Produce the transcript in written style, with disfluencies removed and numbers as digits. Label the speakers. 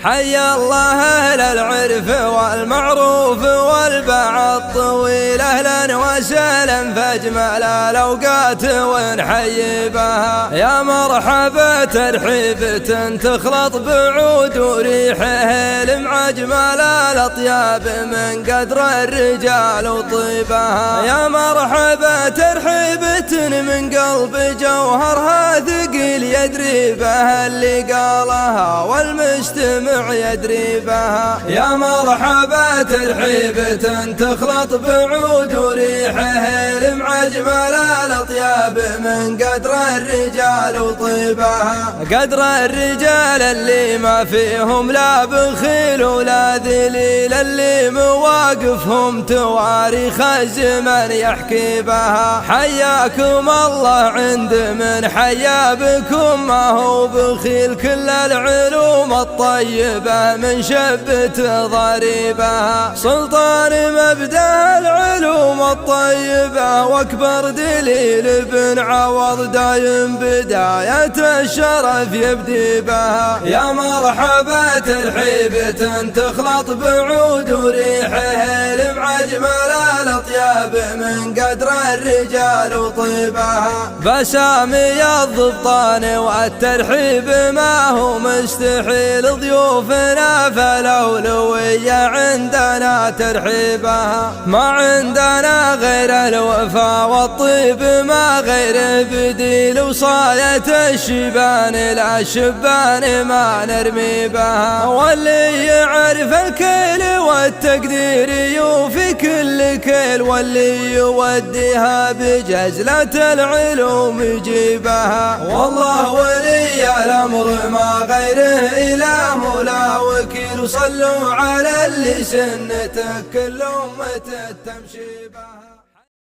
Speaker 1: حيا الله أهل العرف والمعروف والباع الطويل، أهلا وسهلا فاجمل الأوقات ونحيي بها. يا مرحبا ترحيبة تخلط بعود وريحه لمع أجمل الأطياب من قدر الرجال وطيبها. يا مرحبا ترحيبة من قلب جوهرها ثقيل يدري بها اللي قالها والمستمع يدري بها. يا مرحبا ترحيبة تخلط بعود وريحه لمع أجمل الأطياب من قدر الرجال وطيبها. قدر الرجال اللي ما فيهم لا بخيل ولا ذليل، اللي مواقفهم تواريخ الزمن يحكي بها. حياكم الله عند من حيا بكم ما هو بخيل، كل العلوم الطيبة من شبة ضريبها. سلطان مبدأ العلوم الطيبة واكبر دليل بن عوض دايم بداية الشرف يبدي بها. يا مرحبا ترحيبة تخلط بعود وريحه لمع أجمل الأطياب من قدر الرجال وطيبها. بسامي الضبطان والترحيب ما هو مستحيل، ضيوفنا فالأولوية عندنا ترحيبها. ما عندنا غير الوفا والطيب ما غير بديل، وصاية الشبان لا شبان ما نرمي بها. واللي يعرف الكيل والتقدير يوفي كل كيل، واللي يوديها بجزلة العلوم يجيبها. والله ولي الأمر ما غيره إله ولا وكيل، وصلوا على اللي سنته كل أمته تمشي بها.